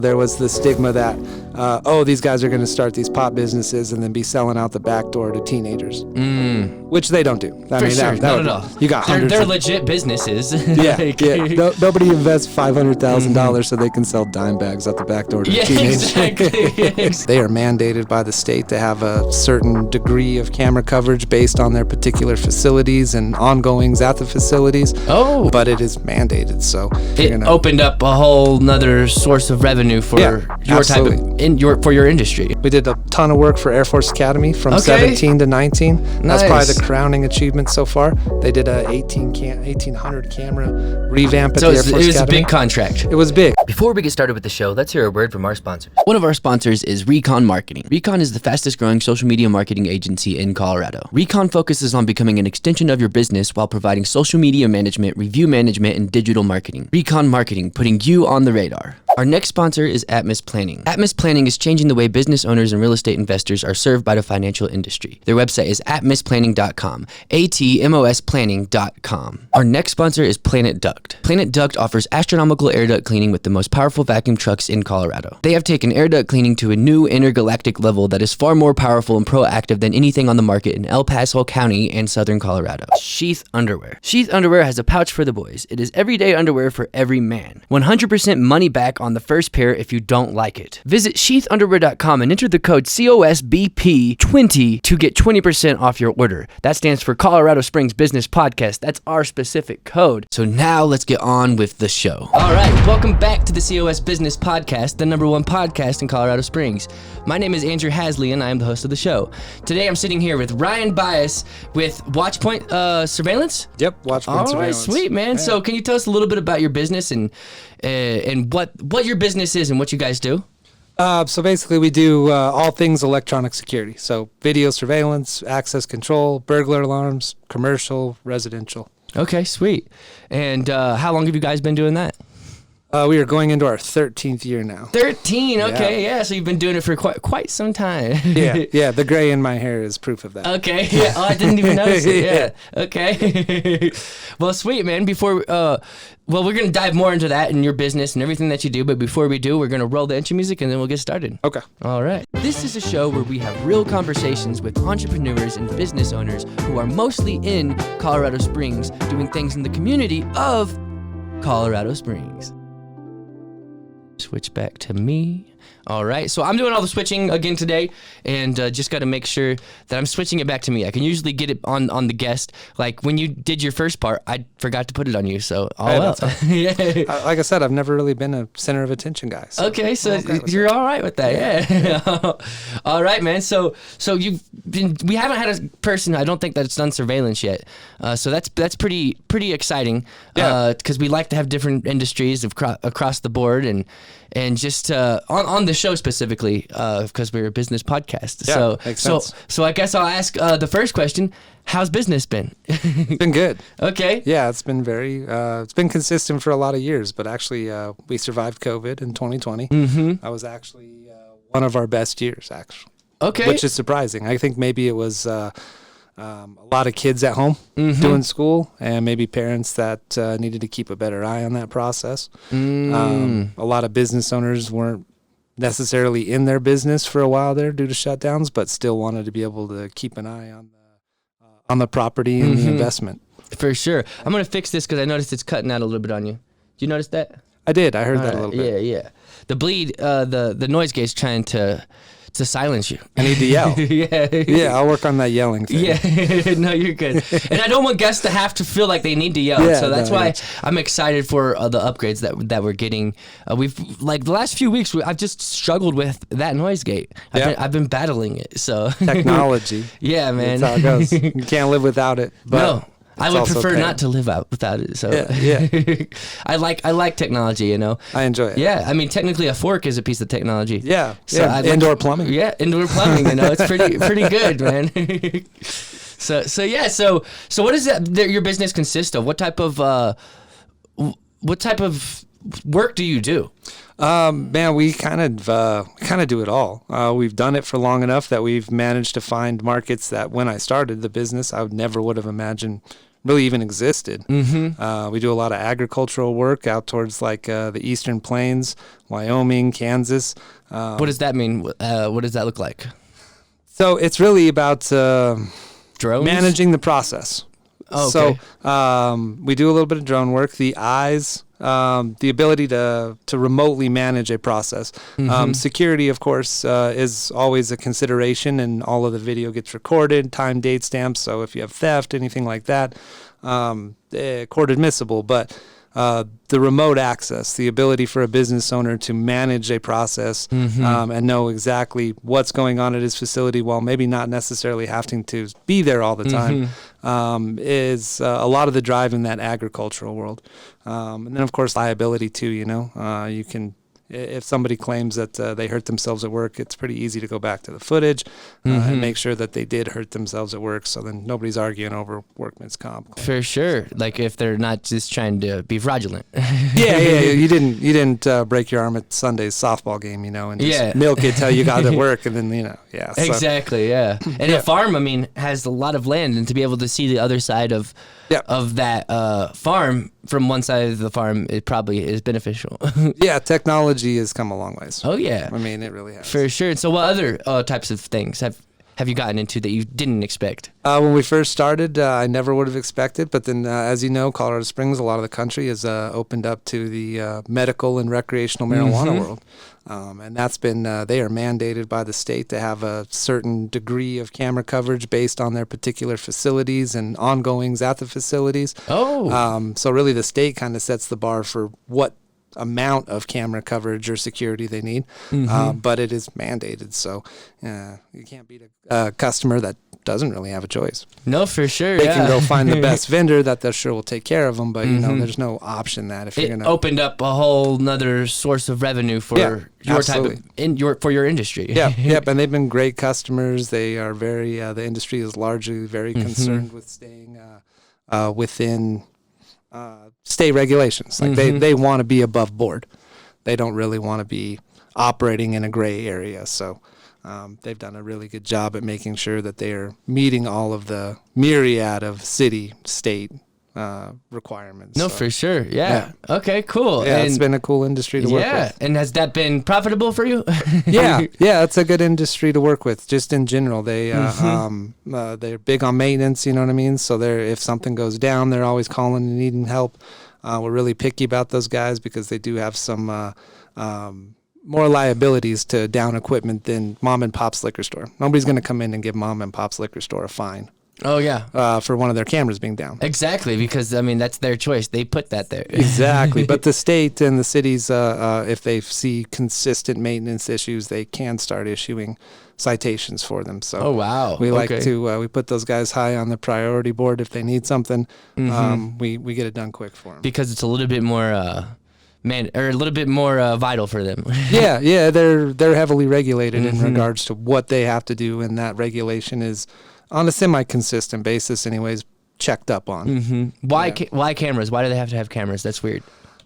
There was the stigma that, these guys are going to start these pot businesses and then be selling out the back door to teenagers, which they don't do. Not at all. You got hundreds. They're legit businesses. Nobody invests $500,000 so they can sell dime bags out the back door to teenagers. Exactly. They are mandated by the state to have a certain degree of camera coverage based on their particular facilities and ongoings at the facilities. Oh. But it is mandated, so it opened up a whole nother source of revenue for for your industry. We did a ton of work for Air Force Academy from 17 to 19. That's probably the crowning achievement so far. They did a 1,800 camera revamp at the Air Force Academy. It was a big contract. It was big. Before we get started with the show, let's hear a word from our sponsors. One of our sponsors is Recon Marketing. Recon is the fastest growing social media marketing agency in Colorado. Recon focuses on becoming an extension of your business while providing social media management, review management, and digital marketing. Recon Marketing, putting you on the radar. Our next sponsor is Atmos Planning. Atmos Planning is changing the way business owners and real estate investors are served by the financial industry. Their website is atmosplanning.com, atmosplanning.com. Our next sponsor is Planet Duct. Planet Duct offers astronomical air duct cleaning with the most powerful vacuum trucks in Colorado. They have taken air duct cleaning to a new intergalactic level that is far more powerful and proactive than anything on the market in El Paso County and southern Colorado. Sheath Underwear. Sheath Underwear has a pouch for the boys. It is everyday underwear for every man. 100% money back on the first pair if you don't like it. Visit sheathunderwear.com and enter the code COSBP20 to get 20% off your order. That stands for Colorado Springs Business Podcast. That's our specific code. So now let's get on with the show. All right, welcome back to the COS Business Podcast, the #1 podcast in Colorado Springs. My name is Andrew Hasley and I am the host of the show. Today I'm sitting here with Ryan Bias with WatchPoint Surveillance? Yep, WatchPoint Surveillance. All right, sweet, man. Yeah. So can you tell us a little bit about your business and what your business is and what you guys do? So basically we do all things electronic security. So video surveillance, access control, burglar alarms, commercial, residential. Okay, sweet. And how long have you guys been doing that? We are going into our 13th year now. 13, okay, yeah. So you've been doing it for quite some time. yeah. The gray in my hair is proof of that. Okay, yeah. Oh, I didn't even notice it. Yeah. Okay. Well, sweet, man. Before, we're gonna dive more into that and your business and everything that you do. But before we do, we're gonna roll the intro music and then we'll get started. Okay. All right. This is a show where we have real conversations with entrepreneurs and business owners who are mostly in Colorado Springs, doing things in the community of Colorado Springs. Switch back to me. All right, so I'm doing all the switching again today, and just got to make sure that I'm switching it back to me. I can usually get it on the guest. Like when you did your first part, I forgot to put it on you, so yeah. Like I said, I've never really been a center of attention guy. So okay, so you're all right with that, yeah. All right, man. So we haven't had a person. I don't think that's done surveillance yet. So that's pretty exciting. Yeah. Because we like to have different industries across the board and just on the show specifically, because we're a business podcast. Yeah, makes sense. So I guess I'll ask the first question: how's business been? It's been good. Okay. Yeah, it's been it's been consistent for a lot of years, but actually we survived COVID in 2020. Mm-hmm. That was actually one of our best years, actually. Okay. Which is surprising. I think maybe it was a lot of kids at home doing school, and maybe parents that needed to keep a better eye on that process. A lot of business owners weren't necessarily in their business for a while there due to shutdowns, but still wanted to be able to keep an eye on the property and the investment. For sure. I'm going to fix this because I noticed it's cutting out a little bit on you. Did you notice that? I did. I heard that a little bit. Yeah. The bleed, the noise gate's trying to silence you. I need to yell. Yeah, I'll work on that yelling thing. Yeah, no, you're good. And I don't want guests to have to feel like they need to yell. Yeah, so that's why I'm excited for the upgrades that we're getting. We've like the last few weeks, I've just struggled with that noise gate. I've been battling it. So technology. Yeah, man. That's how it goes. You can't live without it. But no. I would prefer not to live out without it. So yeah. I like technology, you know. I enjoy it. Yeah, I mean technically a fork is a piece of technology. Yeah. So indoor plumbing. Yeah, indoor plumbing, you know. It's pretty good, man. So what does your business consist of? What type of work do you do? Man, we kind of do it all. We've done it for long enough that we've managed to find markets that when I started the business, I never would have imagined really even existed. We do a lot of agricultural work out towards like the Eastern Plains, Wyoming, Kansas. What does that mean? What does that look like? So it's really about Drones? managing the process. Oh, okay. So we do a little bit of drone work. The eyes, the ability to remotely manage a process. Security, of course, is always a consideration, and all of the video gets recorded, time, date stamps. So if you have theft, anything like that, court admissible. But the remote access, the ability for a business owner to manage a process and know exactly what's going on at his facility while maybe not necessarily having to be there all the time, is a lot of the drive in that agricultural world. And then, of course, liability too, you can, if somebody claims that they hurt themselves at work, it's pretty easy to go back to the footage and make sure that they did hurt themselves at work, so then nobody's arguing over workman's comp claim. For sure. Like if they're not just trying to be fraudulent. Yeah, you didn't break your arm at Sunday's softball game, and just milk it till you got to work, and then So. Exactly, yeah. And a farm, has a lot of land, and to be able to see the other side of that farm from one side of the farm, it probably is beneficial. Yeah, technology has come a long ways. Oh yeah, it really has. For sure. So what other types of things have you gotten into that you didn't expect? When we first started, I never would have expected, but then as you know, Colorado Springs, a lot of the country has opened up to the medical and recreational marijuana world. And that's been, they are mandated by the state to have a certain degree of camera coverage based on their particular facilities and ongoings at the facilities. Oh. So really the state kind of sets the bar for what amount of camera coverage or security they need, but it is mandated. So you can't beat a customer that doesn't really have a choice. No, for sure. They can go find the best vendor that they're sure will take care of them, but there's no option that if you're gonna opened up a whole nother source of revenue for your absolutely. type of for your industry. Yep, and they've been great customers. They are very the industry is largely very concerned with staying within state regulations. Like they want to be above board. They don't really want to be operating in a gray area. So they've done a really good job at making sure that they are meeting all of the myriad of city, state requirements. No, for sure. Yeah. Okay, cool. Yeah, it's been a cool industry to work with. Yeah, and has that been profitable for you? Yeah, it's a good industry to work with. Just in general, they're big on maintenance. You know what I mean? So if something goes down, they're always calling and needing help. We're really picky about those guys because they do have some more liabilities to down equipment than mom and pop's liquor store. Nobody's going to come in and give mom and pop's liquor store a fine. Oh yeah, for one of their cameras being down. Exactly, because that's their choice. They put that there. Exactly, but the state and the cities, if they see consistent maintenance issues, they can start issuing citations for them. So, oh wow, we like to we put those guys high on the priority board. If they need something, we get it done quick for them because it's a little bit more. A little bit more vital for them. yeah, they're heavily regulated in regards to what they have to do, and that regulation is on a semi-consistent basis, anyways, checked up on. Why cameras? Why do they have to have cameras? That's weird.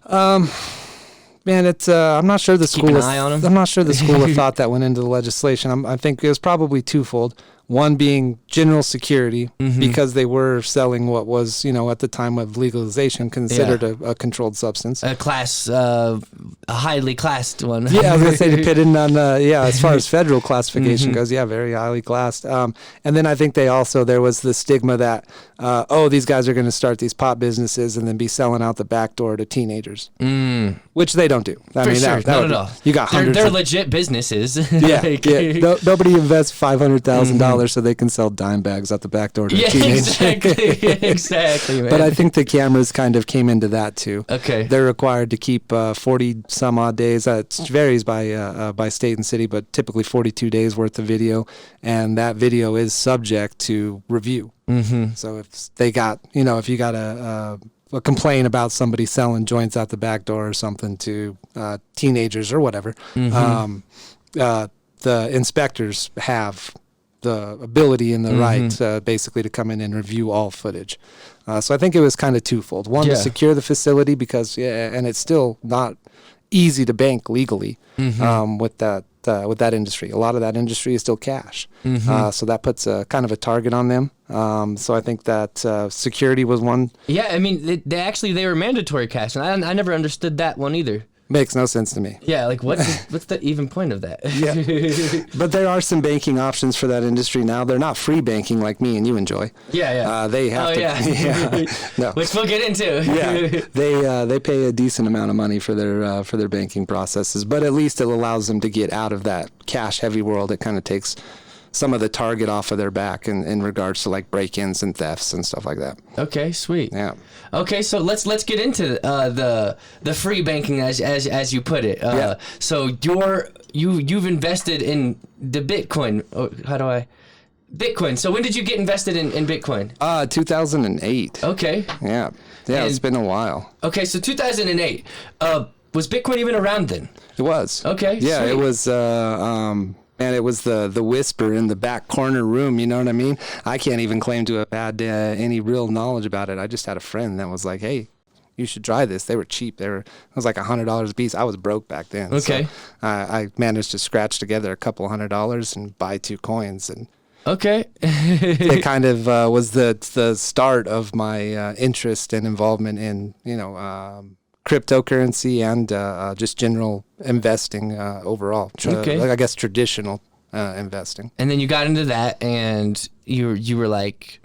Man, it's I'm not sure the school. Keep an eye on them? I'm not sure the school of thought that went into the legislation. I think it was probably twofold. One being general security, because they were selling what was, at the time of legalization, considered a controlled substance. A class, a highly classed one. Yeah, I was going to say, depending on, as far as federal classification goes, very highly classed. And then I think there was the stigma that, these guys are going to start these pot businesses and then be selling out the back door to teenagers, which they don't do. Not at all. You got hundreds. They're legit businesses. Nobody invests $500,000 so they can sell dime bags out the back door to a teenager. Exactly, man. But I think the cameras kind of came into that too. Okay. They're required to keep 40 some odd days. It varies by state and city, but typically 42 days worth of video, and that video is subject to review. So if they got, if you got a complaint about somebody selling joints out the back door or something to teenagers or whatever, the inspectors have the ability and the right basically to come in and review all footage. So I think it was kind of twofold. One, to secure the facility because, and it's still not easy to bank legally with that with that industry. A lot of that industry is still cash. So that puts a kind of a target on them. So I think that security was one. Yeah, I mean, they were mandatory cash, and I never understood that one either. Makes no sense to me. Yeah, like what's the even point of that? Yeah, but there are some banking options for that industry now. They're not free banking like me and you enjoy. Yeah. They have to. Yeah. No. Which we'll get into. Yeah, they pay a decent amount of money for their banking processes, but at least it allows them to get out of that cash heavy world. It kind of takes some of the target off of their back in regards to like break-ins and thefts and stuff like that. Okay, sweet. Yeah. Okay, so let's get into the free banking as you put it. Yeah. So you've invested in the Bitcoin. Bitcoin. So when did you get invested in Bitcoin? 2008. Okay. Yeah, it's been a while. Okay, so 2008. Was Bitcoin even around then? It was. Okay. Yeah, sweet. it was. And it was the whisper in the back corner room, you know what I mean? I can't even claim to have had any real knowledge about it. I just had a friend that was like, hey, you should try this. They were cheap. It was like $100 a piece. I was broke back then. Okay. So I managed to scratch together a couple $100 and buy 2 coins. And okay. it kind of was the start of my interest and involvement in, cryptocurrency and just general investing overall. Okay. I guess traditional investing. And then you got into that, and you were like,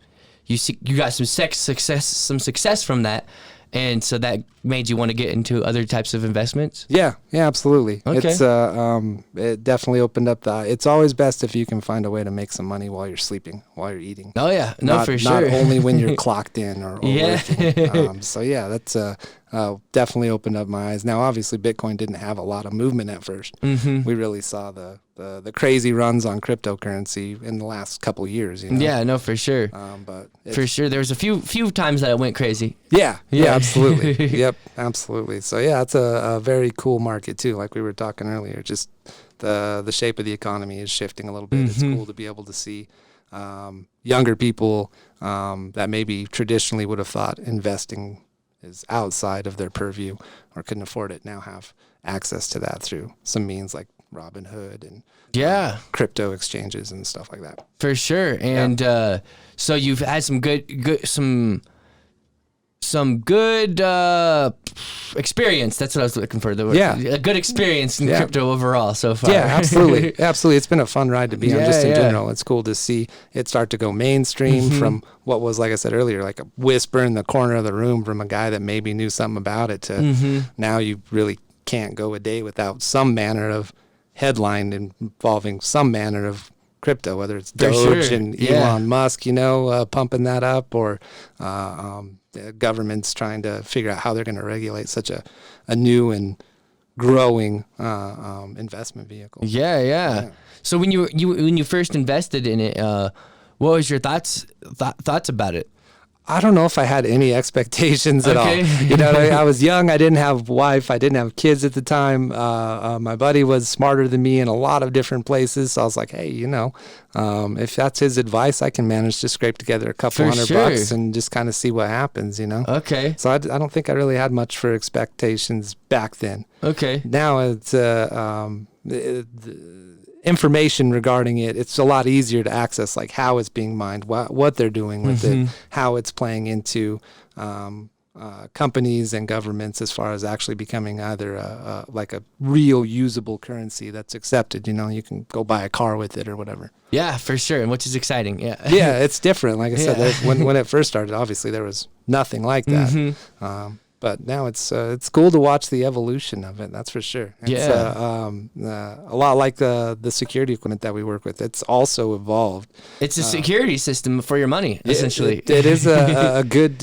you got some success from that, and so that made you want to get into other types of investments. Yeah, absolutely. Okay. It's it definitely opened up it's always best if you can find a way to make some money while you're sleeping, while you're eating. Oh yeah, no, for sure. Not only when you're clocked in or yeah. working. So yeah, that's definitely opened up my eyes. Now, obviously, Bitcoin didn't have a lot of movement at first. We really saw the crazy runs on cryptocurrency in the last couple of years. Yeah, no, for sure. But for sure, there was a few times that it went crazy. Yeah, absolutely. Yep, absolutely. So yeah, it's a very cool market too. Like we were talking earlier, just the shape of the economy is shifting a little bit. It's cool to be able to see younger people that maybe traditionally would have thought investing is outside of their purview or couldn't afford it now have access to that through some means like Robinhood and crypto exchanges and stuff like that. For sure. And so you've had some good experience. That's what I was looking for. A good experience in crypto overall so far. Yeah, absolutely. Absolutely. It's been a fun ride to be on just in general. It's cool to see it start to go mainstream from what was, like I said earlier, like a whisper in the corner of the room from a guy that maybe knew something about it to now you really can't go a day without some manner of headline involving some manner of crypto, whether it's Doge and Elon Musk, pumping that up, or the government's trying to figure out how they're going to regulate such a new and growing investment vehicle. Yeah. So when you first invested in it, what was your thoughts about it? I don't know if I had any expectations at all. I was young. I didn't have a wife. I didn't have kids at the time. My buddy was smarter than me in a lot of different places. So I was like, hey, if that's his advice, I can manage to scrape together a couple $100 and just kind of see what happens, Okay. So I don't think I really had much for expectations back then. Okay. Now it's information regarding it's a lot easier to access, like how it's being mined, what they're doing with it, how it's playing into companies and governments as far as actually becoming either like a real usable currency that's accepted. You can go buy a car with it or whatever. Yeah, for sure, and which is exciting. Yeah, it's different. Like I said, when it first started, obviously there was nothing like that. But now it's cool to watch the evolution of it. That's for sure. It's a lot like the security equipment that we work with. It's also evolved. It's a security system for your money, essentially. It is a good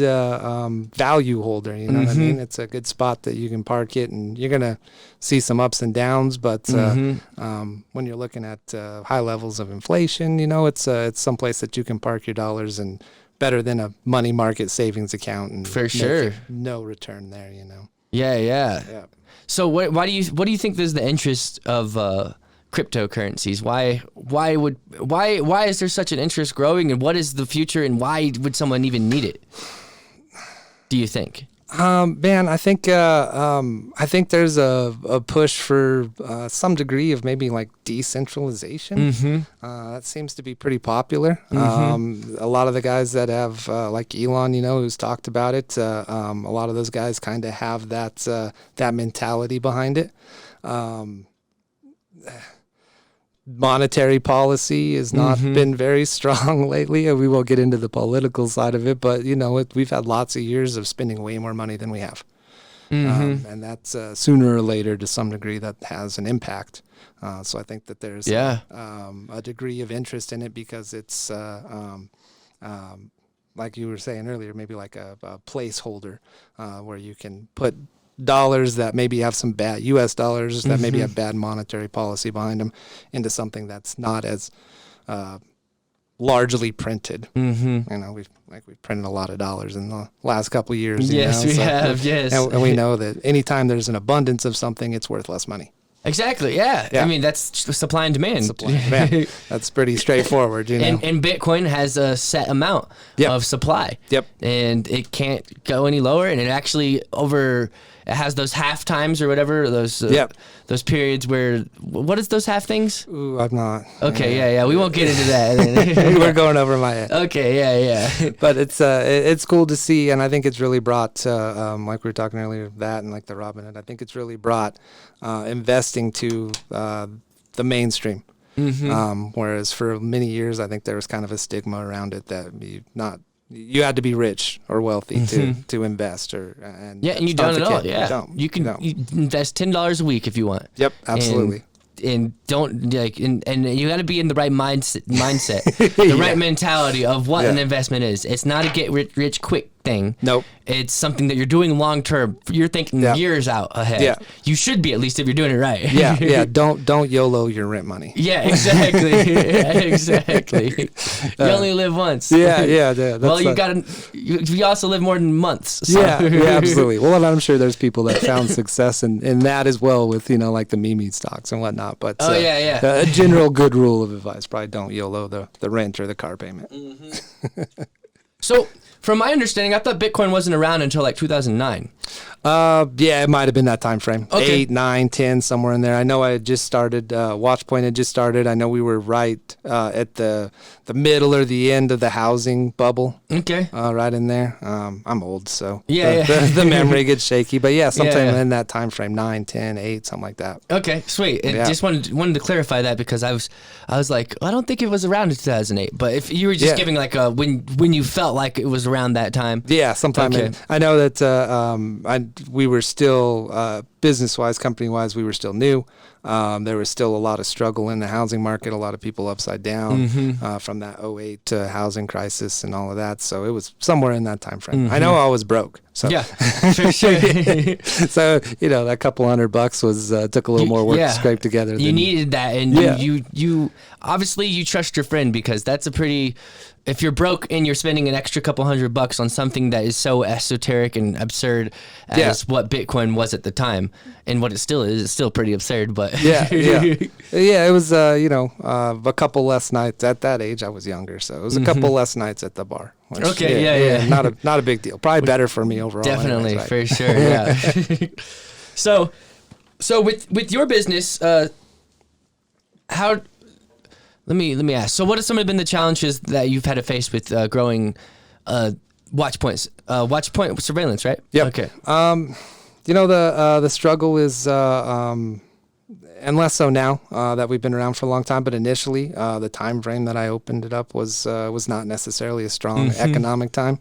value holder. You know what I mean? It's a good spot that you can park it, and you're gonna see some ups and downs. But when you're looking at high levels of inflation, it's someplace that you can park your dollars and. Better than a money market savings account, and for sure, no return there. Yeah. So why do you think there's the interest of cryptocurrencies? Why is there such an interest growing, and what is the future, and why would someone even need it? Do you think? Man, I think there's a push for some degree of maybe like decentralization. That seems to be pretty popular. A lot of the guys that have like Elon, who's talked about it. A lot of those guys kind of have that mentality behind it. Monetary policy has not been very strong lately. We won't get into the political side of it, but we've had lots of years of spending way more money than we have, and that's sooner or later, to some degree, that has an impact. So I think that there's a degree of interest in it because it's like you were saying earlier, maybe like a placeholder where you can put dollars that maybe have some bad U.S. dollars that maybe have bad monetary policy behind them into something that's not as largely printed. We've printed a lot of dollars in the last couple of years. Yes, we have. Yes, and we know that anytime there's an abundance of something, it's worth less money. Exactly. Yeah. I mean, that's supply and demand. Supply and demand. That's pretty straightforward. And Bitcoin has a set amount of supply. And it can't go any lower. And it actually it has those half times or whatever, those periods where, what is those half things? Ooh, I'm not. Okay, yeah. We won't get into that. We're going over my head. Okay, yeah. But it's cool to see, and I think it's really brought, like we were talking earlier, that and like the Robinhood, I think it's really brought investing to the mainstream. Whereas for many years, I think there was kind of a stigma around it that you had to be rich or wealthy to invest, and you don't at all. Yeah, you can invest $10 a week if you want. Yep, absolutely. And don't and you got to be in the right mindset, the right mentality of what an investment is. It's not a get rich quick thing. Nope. It's something that you're doing long term. You're thinking years out ahead. Yeah. You should be, at least if you're doing it right. Yeah. Don't YOLO your rent money. Yeah, exactly. Exactly. You only live once. Yeah. Well, you also live more than months. So. Yeah, absolutely. Well, and I'm sure there's people that found success in that as well with, like the meme stocks and whatnot. But a general good rule of advice, probably don't YOLO the rent or the car payment. So, from my understanding, I thought Bitcoin wasn't around until like 2009. It might have been that time frame. Okay. 8, 9, 10, somewhere in there. I know I had just started, WatchPoint had just started. I know we were right at the middle or the end of the housing bubble. Okay. Right in there. I'm old, so the memory gets shaky. But sometime in that time frame, 9, 10, 8, something like that. Okay, sweet. And just wanted to clarify that because I was like, I don't think it was around in 2008. But if you were just giving like when you felt like it was around that time. Yeah, sometime. Okay. I know that we were still business-wise, company-wise, we were still new. There was still a lot of struggle in the housing market, a lot of people upside down from that 2008 housing crisis and all of that. So it was somewhere in that time frame. I know I was broke. So. Yeah, for sure. So, that couple $100 was took a little more work to scrape together. You needed that, and you obviously you trust your friend because that's a pretty. If you're broke and you're spending an extra couple $100 on something that is so esoteric and absurd as what Bitcoin was at the time, and what it still is, it's still pretty absurd. But it was a couple less nights at that age. I was younger, so it was a couple less nights at the bar. Which, not a big deal. Probably better for me overall. Definitely, anyways, for right? sure. Yeah. So with your business, how? Let me ask. So, what have some of been the challenges that you've had to face with growing WatchPoint Surveillance, right? Yeah. Okay. The struggle is, and less so now that we've been around for a long time. But initially, the time frame that I opened it up was not necessarily a strong economic time.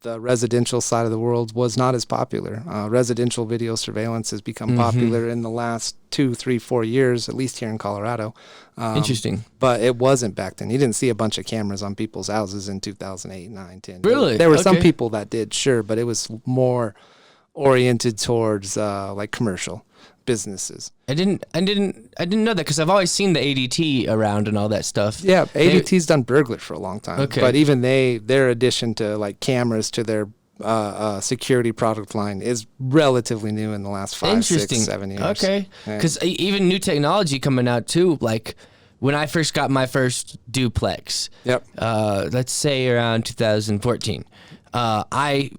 The residential side of the world was not as popular. Residential video surveillance has become popular in the last 2, 3, 4 years, at least here in Colorado. Interesting. But it wasn't back then. You didn't see a bunch of cameras on people's houses in 2008, 9, 10. Really? There were some people that did, sure, but it was more oriented towards like commercial businesses. I didn't know that because I've always seen the ADT around and all that stuff. Yeah, ADT's done burglar for a long time. Okay. But even their addition to like cameras to their security product line is relatively new in the last 5, 6, 7 years. Okay. Because even new technology coming out too, like when I first got my first duplex, let's say around 2014, it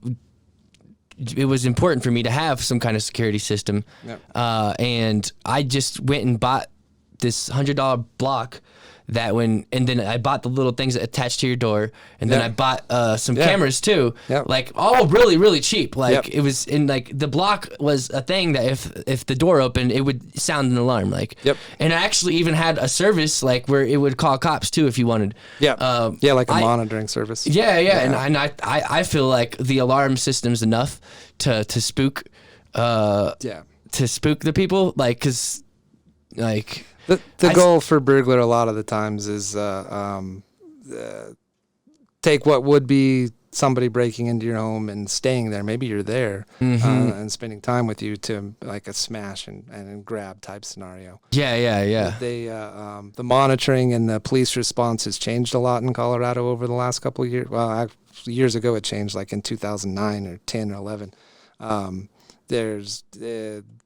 was important for me to have some kind of security system. Yep. And I just went and bought this $100 block and then I bought the little things that attach to your door, and then I bought some cameras too, like all really, really cheap. Like it was in like the block was a thing that if the door opened, it would sound an alarm. Like, and I actually even had a service like where it would call cops too if you wanted. Like a monitoring service. And I feel like the alarm system's enough to spook to spook the people, like, cause like. The goal for burglar a lot of the times is take what would be somebody breaking into your home and staying there. Maybe you're there and spending time with you to like a smash and grab type scenario. The monitoring and the police response has changed a lot in Colorado over the last couple of years. Well, years ago it changed, like in 2009 or 10 or 11. There's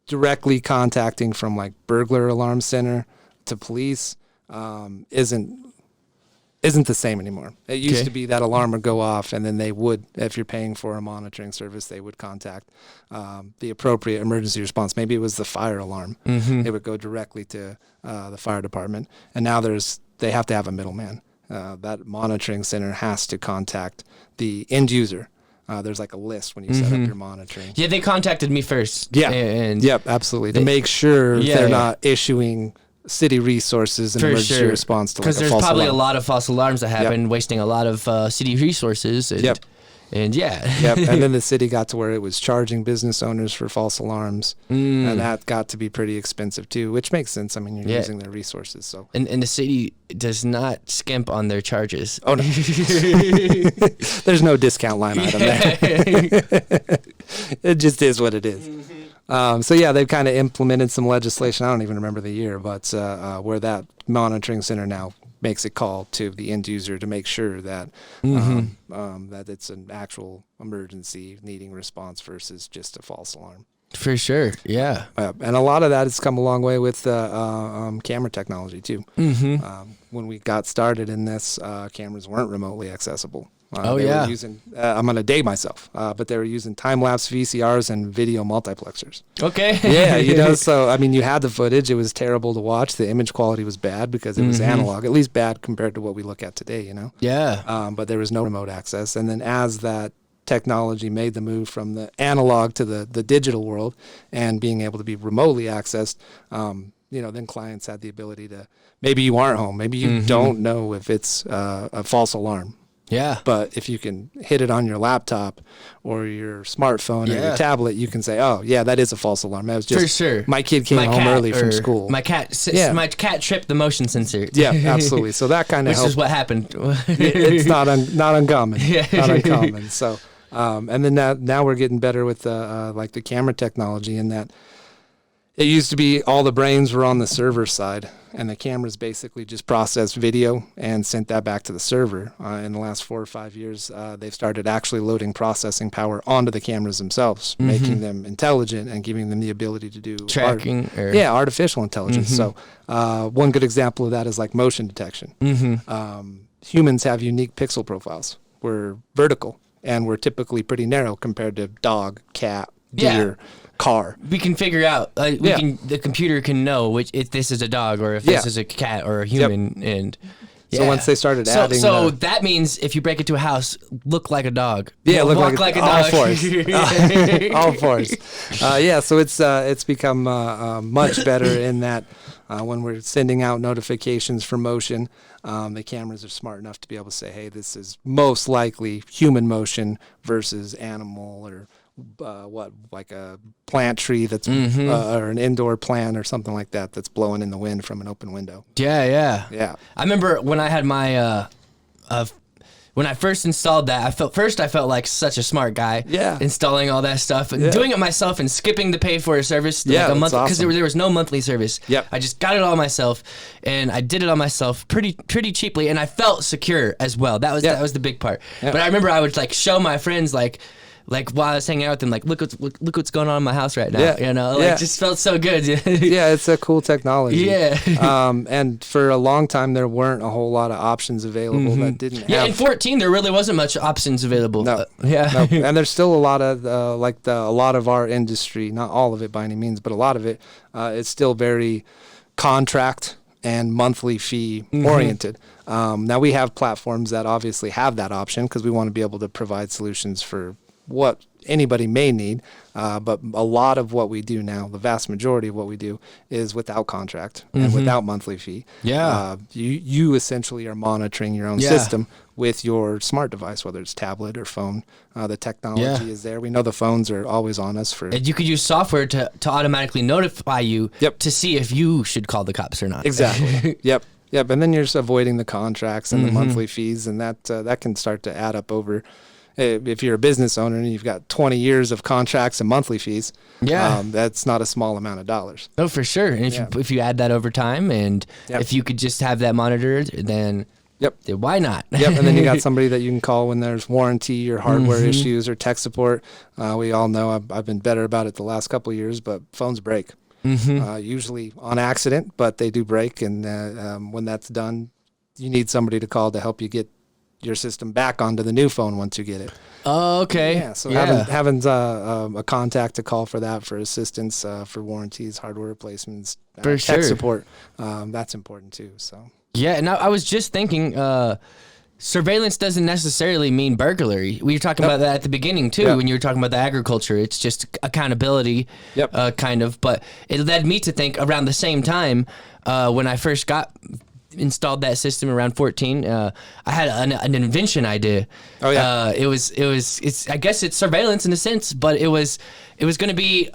directly contacting from like burglar alarm center to police isn't the same anymore. It used to be that alarm would go off, and then they would, if you're paying for a monitoring service, they would contact the appropriate emergency response. Maybe it was the fire alarm. It would go directly to the fire department, and now they have to have a middleman. That monitoring center has to contact the end user. There's like a list when you set up your monitoring. Yeah, they contacted me first. Absolutely. To make sure they're not issuing city resources and emergency response to like a false alarm. Because there's probably a lot of false alarms that happen, wasting a lot of city resources. And, and and then the city got to where it was charging business owners for false alarms, and that got to be pretty expensive too, which makes sense. I mean, you're using their resources. So and the city does not skimp on their charges. Oh no, there's no discount line item there. It just is what it is. So they've kind of implemented some legislation. I don't even remember the year, but where that monitoring center now makes a call to the end user to make sure that that it's an actual emergency needing response versus just a false alarm. For sure, yeah. And a lot of that has come a long way with camera technology too. When we got started in this, cameras weren't remotely accessible. They were using, I'm going to date myself, but they were using time-lapse VCRs and video multiplexers. Okay. So, I mean, you had the footage. It was terrible to watch. The image quality was bad because it was analog, at least bad compared to what we look at today, But there was no remote access. And then as that technology made the move from the analog to the digital world and being able to be remotely accessed, then clients had the ability to, maybe you aren't home, maybe you don't know if it's a false alarm. Yeah. But if you can hit it on your laptop or your smartphone or your tablet, you can say, oh, yeah, that is a false alarm. That was just, for sure, my kid came home early from school. My cat tripped the motion sensor. Yeah, absolutely. So that kind of helped. Which is what happened. It's not uncommon. Not uncommon. So, and then now we're getting better with the camera technology in that it used to be all the brains were on the server side, and the cameras basically just processed video and sent that back to the server. In the last 4 or 5 years, they've started actually loading processing power onto the cameras themselves, making them intelligent and giving them the ability to do tracking. Artificial intelligence. So one good example of that is like motion detection. Humans have unique pixel profiles. We're vertical, and we're typically pretty narrow compared to dog, cat, deer, car. We can figure out, the computer can know if this is a dog or if this is a cat or a human. And so once they started adding, so that means if you break into a house, look like a dog. Walk like a all dog. Fours. All fours. So it's become much better in that when we're sending out notifications for motion, the cameras are smart enough to be able to say, hey, this is most likely human motion versus animal or like a plant tree that's or an indoor plant or something like that that's blowing in the wind from an open window. Yeah. I remember when I had my when I first installed that, I felt like such a smart guy. Installing all that stuff and doing it myself and skipping the pay for a service like a month because there was no monthly service. I just got it all myself, and I did it all myself pretty cheaply, and I felt secure as well. That was the big part. But I remember I would like show my friends like like while I was hanging out with them, like look what's going on in my house right now. Yeah. You know, like just felt so good. Yeah, it's a cool technology. Yeah. And for a long time there weren't a whole lot of options available that didn't have. Yeah, in 14 there really wasn't much options available. No. Yeah. No. And there's still a lot of a lot of our industry, not all of it by any means, but a lot of it is still very contract and monthly fee oriented. Now we have platforms that obviously have that option because we want to be able to provide solutions for what anybody may need. But a lot of what we do now, the vast majority of what we do is without contract and without monthly fee. Yeah. You essentially are monitoring your own system with your smart device, whether it's tablet or phone. The technology is there. We know the phones are always on us for. And you could use software to automatically notify you to see if you should call the cops or not. Exactly. Yep. And then you're just avoiding the contracts and the monthly fees, and that can start to add up over. If you're a business owner and you've got 20 years of contracts and monthly fees, that's not a small amount of dollars. Oh, for sure. And if you add that over time, and if you could just have that monitored, then why not? And then you got somebody that you can call when there's warranty or hardware issues or tech support. We all know I've been better about it the last couple of years, but phones break. Usually on accident, but they do break. And when that's done, you need somebody to call to help you get your system back onto the new phone once you get it. Oh, okay. Yeah, so having a contact to call for that, for assistance, for warranties, hardware replacements, tech support, that's important too. So yeah, and I was just thinking, surveillance doesn't necessarily mean burglary. We were talking about that at the beginning too, when you were talking about the agriculture. It's just accountability, kind of. But it led me to think around the same time when I first installed that system around 14. I had an invention idea. Oh yeah. It's I guess it's surveillance in a sense, but it was going to be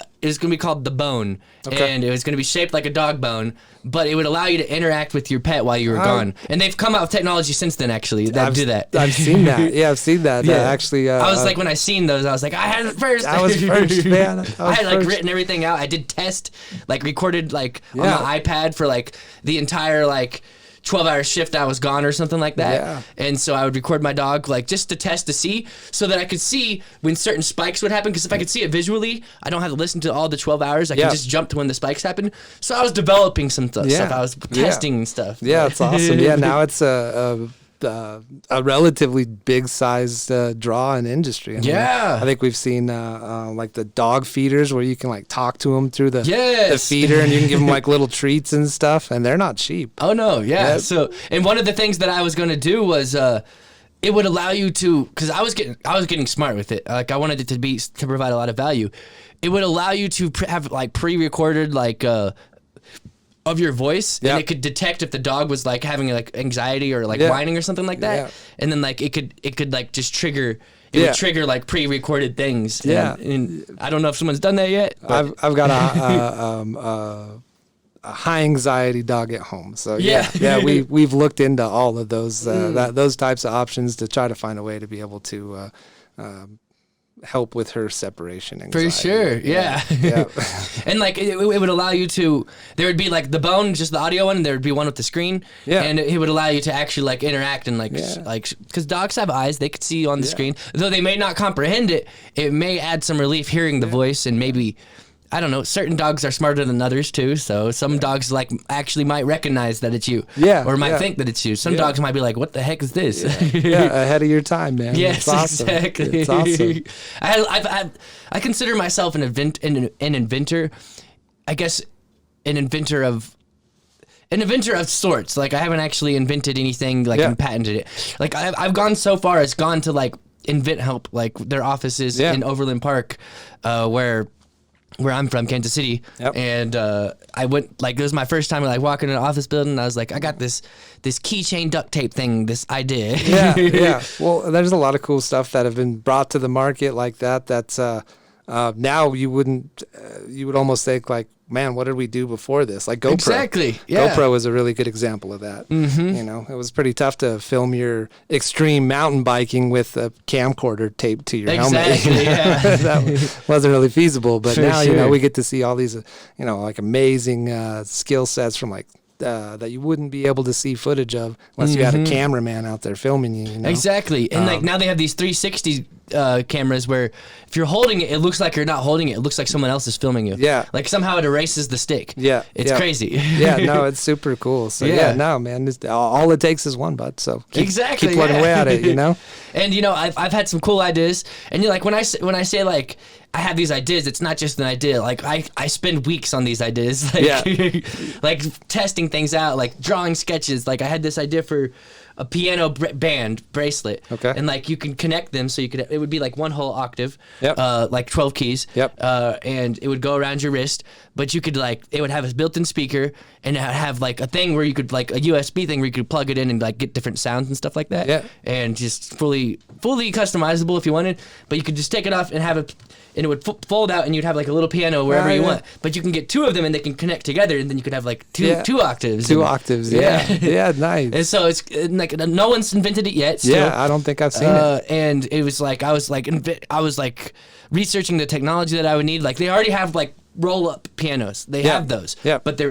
called the bone, and it was going to be shaped like a dog bone, but it would allow you to interact with your pet while you were gone. And they've come out with technology since then, actually, that do that. I've seen that. Yeah, I've seen that. Actually, I was like, when I seen those, I was like, I had it first. I was first, man. I had like written everything out. I did test, like recorded like on my iPad for like the entire like 12-hour shift I was gone or something like that. Yeah. And so I would record my dog like just to test to see, so that I could see when certain spikes would happen, because if I could see it visually, I don't have to listen to all the 12 hours. I can just jump to when the spikes happen. So I was developing some stuff. I was testing stuff. Yeah, it's awesome. Yeah, now it's a relatively big sized draw in industry. I mean, I think we've seen like the dog feeders where you can like talk to them through the feeder, and you can give them like little treats and stuff, and they're not cheap. Oh no, So, and one of the things that I was going to do was it would allow you to, because I was getting smart with it. Like I wanted it to provide a lot of value. It would allow you to have like pre-recorded like of your voice, and it could detect if the dog was like having like anxiety or like whining or something like that, and then like it could like just trigger. It would trigger like pre-recorded things. And I don't know if someone's done that yet. I've got a high anxiety dog at home, so we've looked into all of those those types of options to try to find a way to be able to help with her separation anxiety. For sure, yeah. And like it would allow you to, there would be like the bone, just the audio one, and there would be one with the screen, and it would allow you to actually like interact and like because dogs have eyes, they could see you on the screen, though they may not comprehend it. It may add some relief hearing the voice, and maybe, I don't know, certain dogs are smarter than others too, so some dogs like actually might recognize that it's you, or might think that it's you. Some dogs might be like, what the heck is this? Ahead of your time, man. Yes, it's awesome. Exactly. It's awesome. I consider myself an inventor. I guess an inventor of sorts. Like I haven't actually invented anything like and patented it. Like I've gone so far as gone to like invent help, like their offices in Overland Park, where I'm from, Kansas City, and I went, like, it was my first time like walking in an office building, and I was like, I got this keychain duct tape thing, this idea. Well, there's a lot of cool stuff that have been brought to the market like that. That's now you would almost think like, man, what did we do before this? Like GoPro. Exactly. Yeah. GoPro is a really good example of that. You know, it was pretty tough to film your extreme mountain biking with a camcorder taped to your helmet. That wasn't really feasible. But now, you know, we get to see all these, you know, like amazing skill sets from like that you wouldn't be able to see footage of unless you had a cameraman out there filming you. You know? Exactly. And like now they have these 360 cameras where if you're holding it, it looks like you're not holding it. It looks like someone else is filming you. Yeah. Like somehow it erases the stick. Yeah. It's crazy. Yeah, no, it's super cool. So yeah, no, man, all it takes is one butt. So keep plugging away at it, you know. And you know, I've had some cool ideas, and like when I say like I have these ideas, it's not just an idea. Like I spend weeks on these ideas, like like testing things out, like drawing sketches. Like I had this idea for a piano band bracelet, and like you can connect them, so it would be like one whole octave, like 12 keys, and it would go around your wrist, but you could like it would have a built-in speaker, and it would have like a thing where you could like a USB thing where you could plug it in and like get different sounds and stuff like that, and just fully customizable if you wanted, but you could just take it off and have it. And it would fold out, and you'd have like a little piano wherever you want. But you can get two of them, and they can connect together, and then you could have like two octaves. Two octaves, yeah, nice. And so it's like no one's invented it yet. Still. Yeah, I don't think I've seen it. And it was like I was like researching the technology that I would need. Like they already have like roll-up pianos. They have those. Yeah. But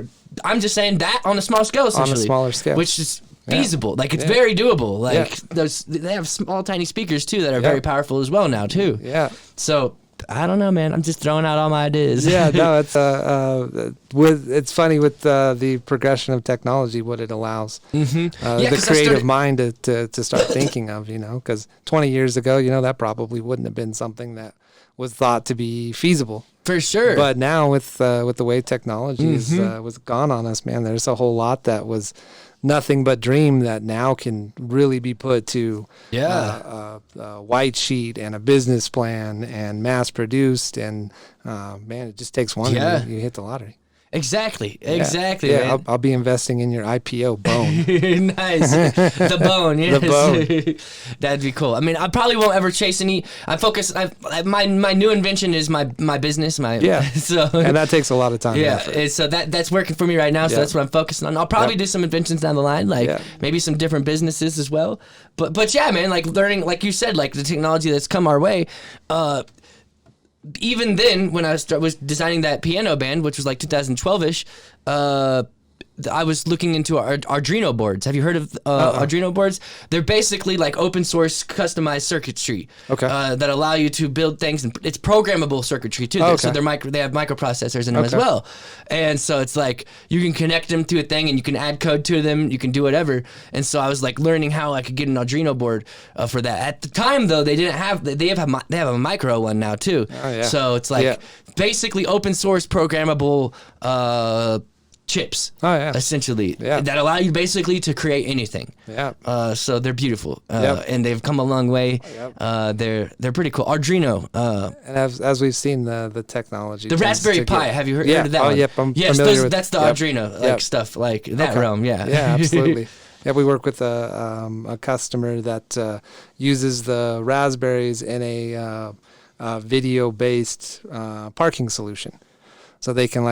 I'm just saying that on a small scale, essentially. On a smaller scale. Which is feasible. Like it's very doable. Like they have small, tiny speakers too that are very powerful as well now too. Yeah. So. I don't know, man. I'm just throwing out all my ideas. Yeah, no, it's it's funny with the progression of technology, what it allows the creative mind to start thinking of, you know, because 20 years ago, you know, that probably wouldn't have been something that was thought to be feasible. For sure. But now with the way technology was gone on us, man, there's a whole lot that was nothing but dream that now can really be put to a white sheet and a business plan and mass produced, and man, it just takes one and you hit the lottery. Exactly. Yeah, I'll be investing in your IPO bone. Nice. The bone, yes. The bone. That'd be cool. I mean, I probably won't ever chase any. My new invention is my business. So and that takes a lot of time. Yeah, so that's working for me right now. So that's what I'm focusing on. I'll probably do some inventions down the line, like maybe some different businesses as well. But yeah, man, like learning, like you said, like the technology that's come our way. Even then, when I was designing that piano band, which was like 2012-ish, I was looking into Arduino boards. Have you heard of Arduino boards? They're basically like open source customized circuitry that allow you to build things, and it's programmable circuitry too. So they have microprocessors in them as well, and so it's like you can connect them to a thing, and you can add code to them. You can do whatever. And so I was like learning how I could get an Arduino board for that. At the time though, they didn't have they have a micro one now too. So it's like basically open source programmable. Chips, essentially, that allow you basically to create anything. So they're beautiful, and they've come a long way. They're pretty cool. Arduino, and as we've seen the technology, the Raspberry Pi. Have you heard of that? I'm familiar with. That's the Arduino stuff, like that realm. Yeah, absolutely. Yeah, we work with a customer that uses the raspberries in a video-based parking solution. So they can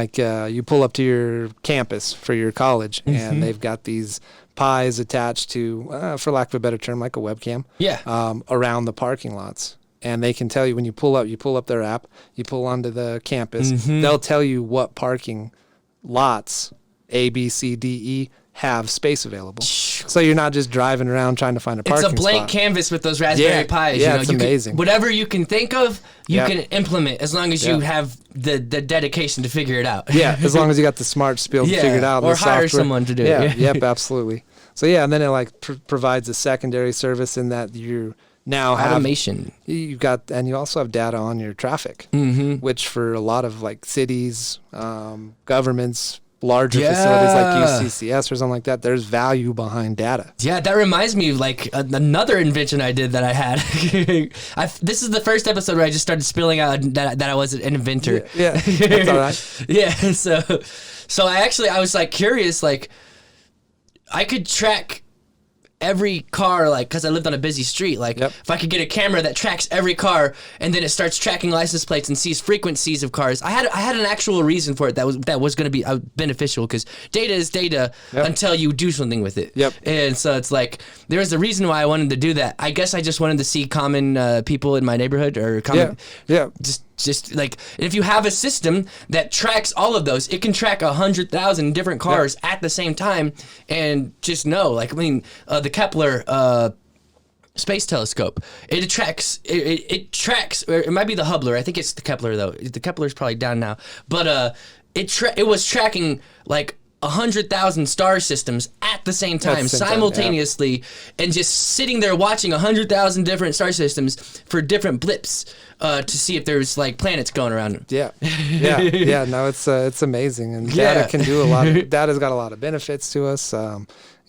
you pull up to your campus for your college, and they've got these Pis attached to, for lack of a better term, like a webcam, around the parking lots. And they can tell you when you pull up their app, you pull onto the campus, they'll tell you what parking lots, A, B, C, D, E, have space available. So you're not just driving around trying to find a parking spot. It's a blank canvas with those Raspberry Pis. Yeah, it's amazing. Whatever you can think of, you can implement as long as you have the dedication to figure it out. Yeah, as long as you got the smarts to be able to figure it out. Or hire someone to do it. Yep, absolutely. So and then it provides a secondary service in that you now have automation. You also have data on your traffic, which for a lot of cities, governments, larger facilities like UCCS or something like that, there's value behind data. Yeah, that reminds me of another invention I did that I had. This is the first episode where I just started spilling out that I was an inventor. Yeah, that's all right. Yeah, so I was curious, I could track every car, because I lived on a busy street, if I could get a camera that tracks every car, and then it starts tracking license plates and sees frequencies of cars. I had an actual reason for it that was going to be beneficial, because data is data until you do something with it. And so it's there was a reason why I wanted to do that. I guess I just wanted to see common people in my neighborhood, or common just if you have a system that tracks all of those, it can track 100,000 different cars at the same time, and just know, the Kepler Space telescope. It tracks. It tracks. Or it might be the Hubble. I think it's the Kepler though. The Kepler's probably down now. But it was tracking like 100,000 star systems at the same time, simultaneously, and just sitting there watching 100,000 different star systems for different blips to see if there's like planets going around them. Yeah. No, it's amazing, and data can do a lot. Data's got a lot of benefits to us.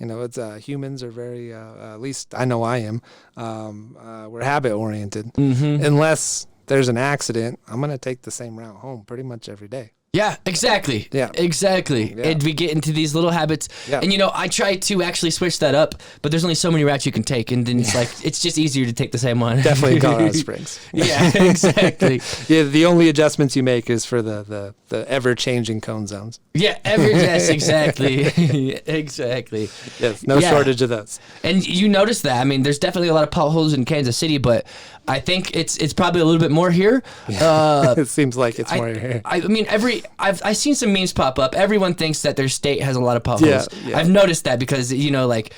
It's humans are very, at least I know I am. We're habit oriented. Unless there's an accident, I'm gonna take the same route home pretty much every day. Yeah, exactly. Yeah. Exactly. Yeah. And we get into these little habits. Yeah. And, I try to actually switch that up, but there's only so many routes you can take. And then it's like, it's just easier to take the same one. Definitely Colorado Springs. Yeah, exactly. Yeah, the only adjustments you make is for the ever-changing cone zones. Yeah, yes, exactly. Exactly. Yes, no shortage of those. And you notice that. I mean, there's definitely a lot of potholes in Kansas City, but I think it's probably a little bit more here. It seems like it's more here. I mean, I've seen some memes pop up. Everyone thinks that their state has a lot of potholes. Yeah. I've noticed that because like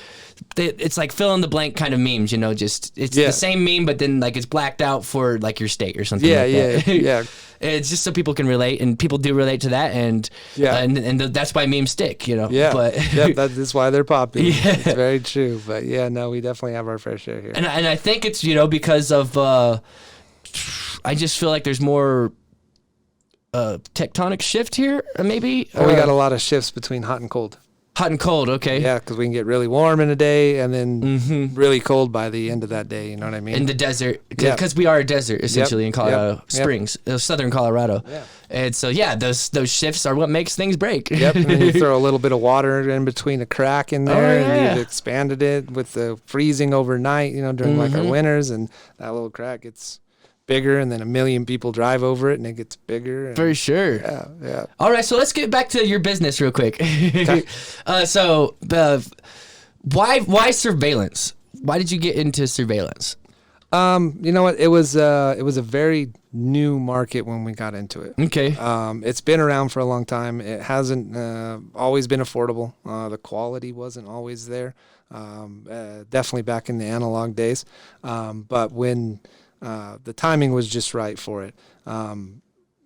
it's like fill in the blank kind of memes. Just it's the same meme, but then like it's blacked out for like your state or something. Yeah. It's just so people can relate, and people do relate to that, and and that's why memes stick. Yeah. But that is why they're popular. Yeah. It's very true. But no, we definitely have our fair share here. And I think it's because of I just feel like there's more tectonic shift here, maybe. We got a lot of shifts between hot and cold. Hot and cold, okay. Yeah, because we can get really warm in a day and then really cold by the end of that day. You know what I mean? In the desert, because we are a desert essentially in Colorado Springs, southern Colorado. Yeah. And so those shifts are what makes things break. Yep. And then you throw a little bit of water in between a crack in there, and you've expanded it with the freezing overnight. During like our winters, and that little crack gets bigger, and then 1 million people drive over it, and it gets bigger. And for sure. Yeah. All right, so let's get back to your business real quick. So why surveillance? Why did you get into surveillance? You know what? It was a very new market when we got into it. Okay. It's been around for a long time. It hasn't always been affordable. The quality wasn't always there. Definitely back in the analog days. But when the timing was just right for it.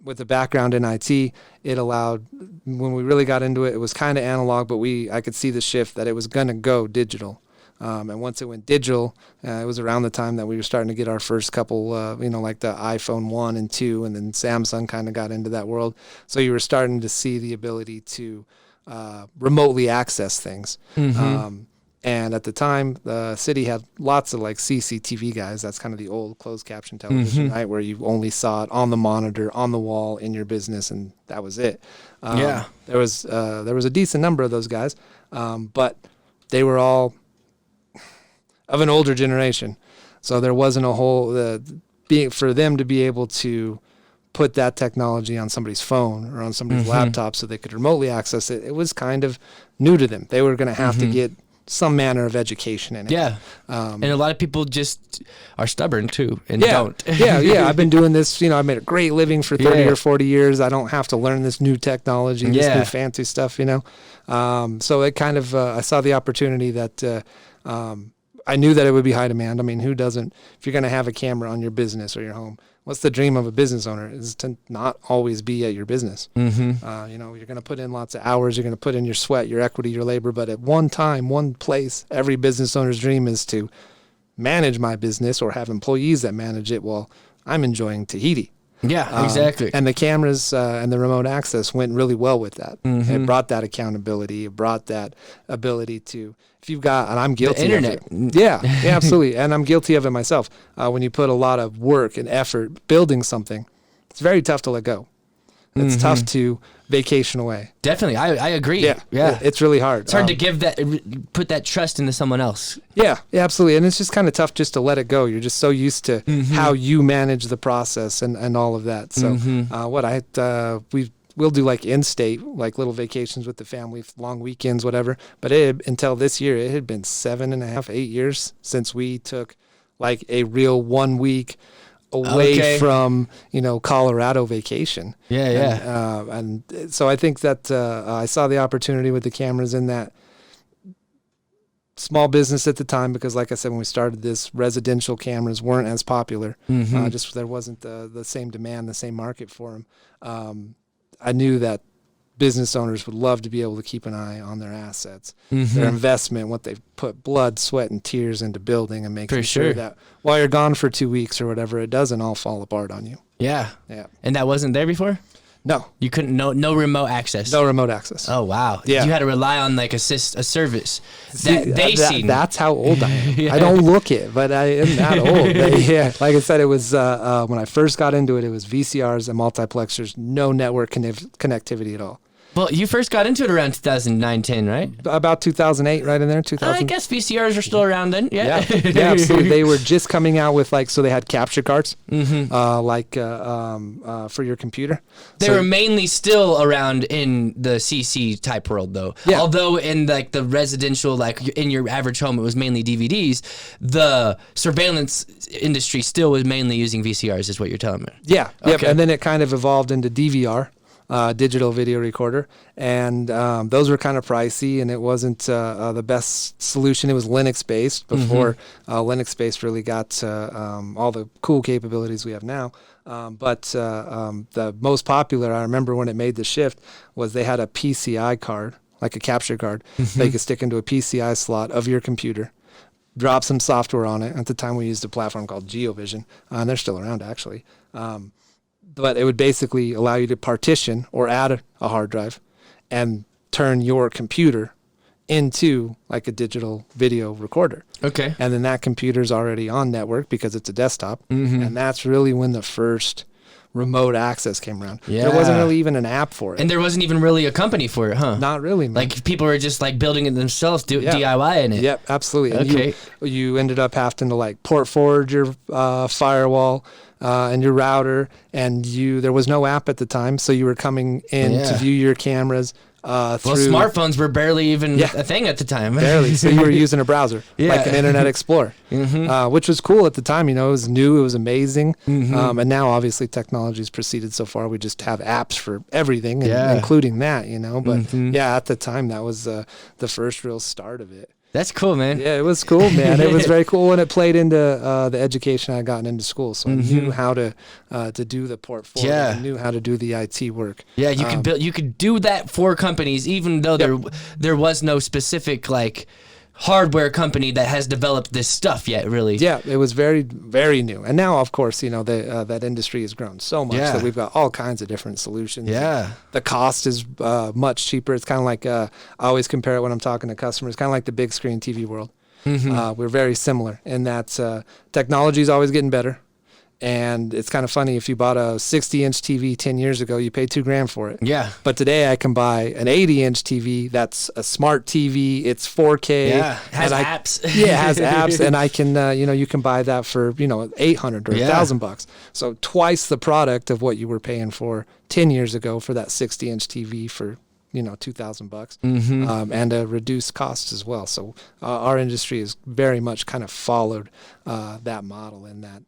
With a background in IT, it allowed, when we really got into it, it was kind of analog, but I could see the shift that it was going to go digital. And once it went digital, it was around the time that we were starting to get our first couple, like the iPhone 1 and 2, and then Samsung kind of got into that world. So you were starting to see the ability to remotely access things. And at the time, the city had lots of like CCTV guys. That's kind of the old closed caption television, right? Where you only saw it on the monitor, on the wall in your business, and that was it. There was a decent number of those guys, but they were all of an older generation. So there wasn't a whole for them to be able to put that technology on somebody's phone or on somebody's laptop so they could remotely access it. It was kind of new to them. They were going to have to get some manner of education in it. Yeah. And a lot of people just are stubborn too and don't. Yeah. I've been doing this, I made a great living for 30 or 40 years. I don't have to learn this new technology, this new fancy stuff, So it kind of, I saw the opportunity that I knew that it would be high demand. I mean, who doesn't, if you're going to have a camera on your business or your home, what's the dream of a business owner is to not always be at your business. You're going to put in lots of hours. You're going to put in your sweat, your equity, your labor. But at one time, one place, every business owner's dream is to manage my business or have employees that manage it while I'm enjoying Tahiti. Yeah, exactly. And the cameras and the remote access went really well with that. It brought that accountability. It brought that ability to, if you've got, and I'm guilty the internet. of it. Yeah, absolutely. And I'm guilty of it myself. When you put a lot of work and effort building something, it's very tough to let go. It's tough to vacation away. Definitely. I agree. Yeah. It's really hard. It's hard to put that trust into someone else. Yeah, absolutely. And it's just kind of tough just to let it go. You're just so used to how you manage the process and all of that. So we'll do like in-state, like little vacations with the family, long weekends, whatever. But until this year, it had been 7.5, 8 years since we took like a real 1 week away from Colorado vacation. And so I think that I saw the opportunity with the cameras in that small business at the time because, like I said, when we started this, residential cameras weren't as popular. Just there wasn't the same demand, the same market for them. I knew that business owners would love to be able to keep an eye on their assets, their investment, what they've put blood, sweat, and tears into building, and making sure that while you're gone for 2 weeks or whatever, it doesn't all fall apart on you. Yeah. Yeah. And that wasn't there before? No. You couldn't, no remote access? No remote access. Oh, wow. Yeah. You had to rely on like a service that seen. That's how old I am. Yeah. I don't look it, but I am that old. Yeah. Like I said, it was when I first got into it, it was VCRs and multiplexers, no network connectivity at all. Well, you first got into it around 2009, 10, right? About 2008, right in there, 2000. I guess VCRs are still around then. Yeah, absolutely. They were just coming out with so they had capture cards, for your computer. They were mainly still around in the CC type world, though. Yeah. Although in like the residential, like in your average home, it was mainly DVDs. The surveillance industry still was mainly using VCRs, is what you're telling me. Yeah. Okay. Yep. And then it kind of evolved into DVR. Digital video recorder, and those were kind of pricey, and it wasn't the best solution. It was Linux based before Linux based really got all the cool capabilities we have now. But the most popular, I remember when it made the shift, was they had a PCI card, like a capture card, that you could stick into a PCI slot of your computer. Drop some software on it. At the time, we used a platform called GeoVision, and they're still around actually. But it would basically allow you to partition or add a hard drive and turn your computer into like a digital video recorder. Okay. And then that computer's already on network because it's a desktop. And that's really when the first remote access came around. Yeah. There wasn't really even an app for it. And there wasn't even really a company for it, huh? Not really, man. Like people were just like building it themselves, DIY in it. Yep, absolutely. And okay. You ended up having to like port forward your firewall and your router, and there was no app at the time, so you were coming in to view your cameras well, smartphones were barely even a thing at the time. Barely. So you were using a browser, like an Internet Explorer, which was cool at the time. You know, it was new, it was amazing. And now, obviously, technology's proceeded so far. We just have apps for everything, including that. You know, but at the time, that was the first real start of it. That's cool, man. Yeah, it was cool, man. It was very cool, and it played into the education I gotten into school. So I knew how to do the portfolio. I knew how to do the IT work. Yeah, you could build. You could do that for companies, even though there was no specific like hardware company that has developed this stuff yet. Really. Yeah, it was very, very new. And now, of course, you know that industry has grown so much that we've got all kinds of different solutions. Yeah. The cost is much cheaper. It's kind of like I always compare it when I'm talking to customers. Kind of like the big screen TV world. We're very similar in that technology is always getting better. And it's kind of funny, if you bought a 60-inch TV 10 years ago, you paid $2,000 for it. Yeah. But today I can buy an 80-inch TV that's a smart TV. It's 4K. Yeah. Has apps. It has apps, and I can, you can buy that for, $800 or $1,000. So twice the product of what you were paying for 10 years ago for that 60-inch TV for, $2,000, and a reduced cost as well. So our industry has very much kind of followed that model in that.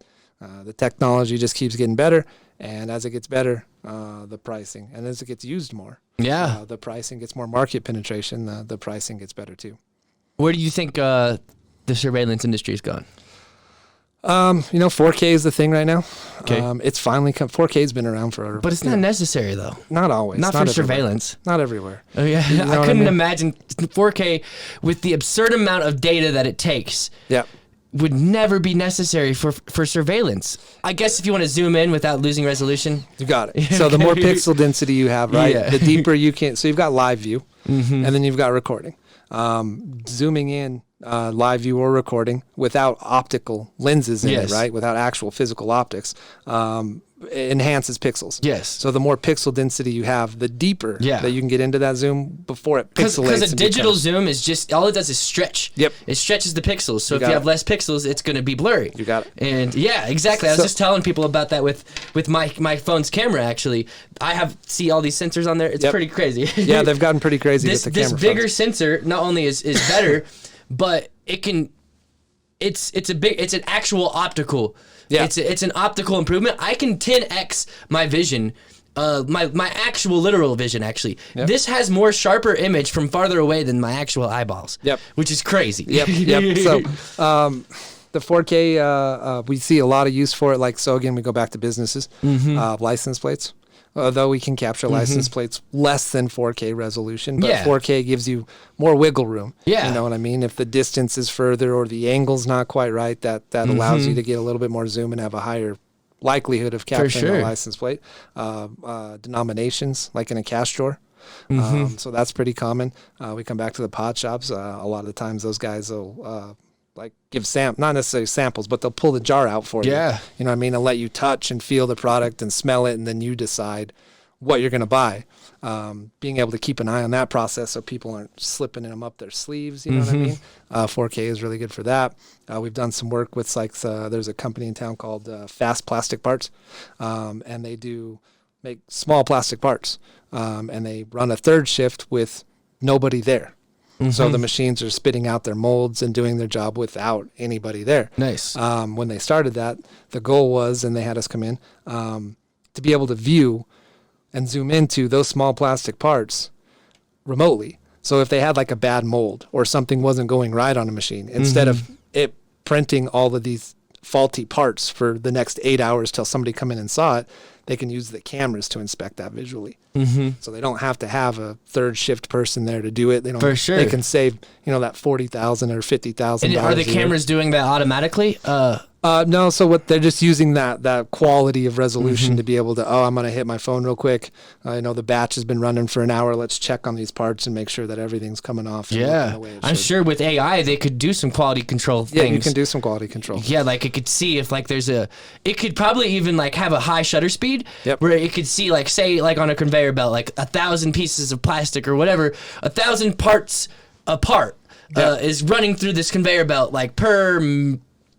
The technology just keeps getting better, and as it gets better, the pricing, and as it gets used more, the pricing gets more market penetration, the pricing gets better too. Where do you think the surveillance industry is going? 4K is the thing right now. Okay. It's finally 4K's been around forever. But it's not necessary, though. Not always. Not for everywhere. Surveillance. Not everywhere. Oh, yeah. I couldn't imagine 4K with the absurd amount of data that it takes. Yeah. Would never be necessary for surveillance. I guess if you want to zoom in without losing resolution. You got it. So the more pixel density you have, right, the deeper you can. So you've got live view, and then you've got recording. Zooming in live view or recording without optical lenses in it, right, without actual physical optics, enhances pixels. Yes. So the more pixel density you have, the deeper that you can get into that zoom before it pixelates. Because a digital zoom is just, all it does is stretch. Yep. It stretches the pixels. So if you have less pixels, it's going to be blurry. You got it. And yeah, exactly. I was just telling people about that with my phone's camera, actually. I see all these sensors on there. It's pretty crazy. Yeah, they've gotten pretty crazy with the camera. This bigger sensor not only is better, but it can, it's an actual optical. Yeah. It's an optical improvement. I can 10x my vision my actual literal vision, actually. Yep. This has more sharper image from farther away than my actual eyeballs. Yep. Which is crazy. Yep. So the 4K, we see a lot of use for it. Like, so again, we go back to businesses, license plates. Although we can capture license plates less than 4K resolution, but 4K gives you more wiggle room. Yeah. You know what I mean? If the distance is further or the angle's not quite right, that allows you to get a little bit more zoom and have a higher likelihood of capturing a license plate. Denominations, like in a cash drawer. So that's pretty common. We come back to the pot shops. A lot of the times those guys will like give not necessarily samples, but they'll pull the jar out for you. Yeah. You know what I mean? And let you touch and feel the product and smell it, and then you decide what you're going to buy. Being able to keep an eye on that process so people aren't slipping them up their sleeves, you know what I mean? 4K is really good for that. We've done some work with there's a company in town called Fast Plastic Parts, and they make small plastic parts, and they run a third shift with nobody there. So the machines are spitting out their molds and doing their job without anybody there. Nice. When they started that, the goal was, and they had us come in, to be able to view and zoom into those small plastic parts remotely. So if they had like a bad mold or something wasn't going right on a machine, instead of it printing all of these faulty parts for the next 8 hours till somebody come in and saw it, they can use the cameras to inspect that visually. So they don't have to have a third shift person there to do it. They don't. For sure. They can save, that $40,000 or $50,000. And are the cameras doing that automatically? No. So what they're just using that quality of resolution to be able to, I'm going to hit my phone real quick. I know the batch has been running for an hour. Let's check on these parts and make sure that everything's coming off. Yeah. The way it I'm should. sure with AI, they could do some quality control things. Yeah, you can do some quality control. Yeah, like it could see if like it could probably even like have a high shutter speed where it could see like, say like on a conveyor belt, like 1,000 pieces of plastic or whatever, 1,000 parts apart is running through this conveyor belt like per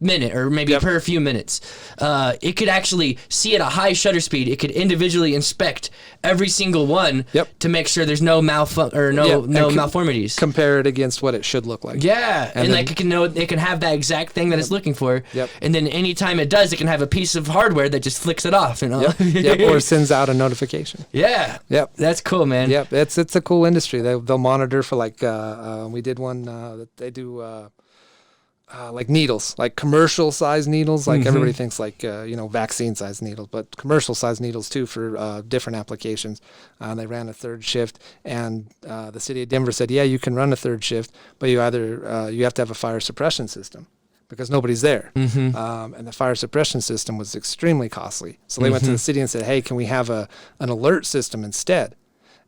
minute or maybe per few minutes. It could actually see at a high shutter speed. It could individually inspect every single one to make sure there's no malformities. Compare it against what it should look like. Yeah, and like it can have that exact thing that it's looking for. And then anytime it does, it can have a piece of hardware that just flicks it off. Or sends out a notification. That's cool, man. It's a cool industry. They'll monitor for like we did one that they do. Like needles, like commercial size needles, like everybody thinks like, vaccine size needles, but commercial size needles too for different applications. They ran a third shift, and the city of Denver said, you can run a third shift, but you have to have a fire suppression system because nobody's there. And the fire suppression system was extremely costly. So they went to the city and said, hey, can we have an alert system instead?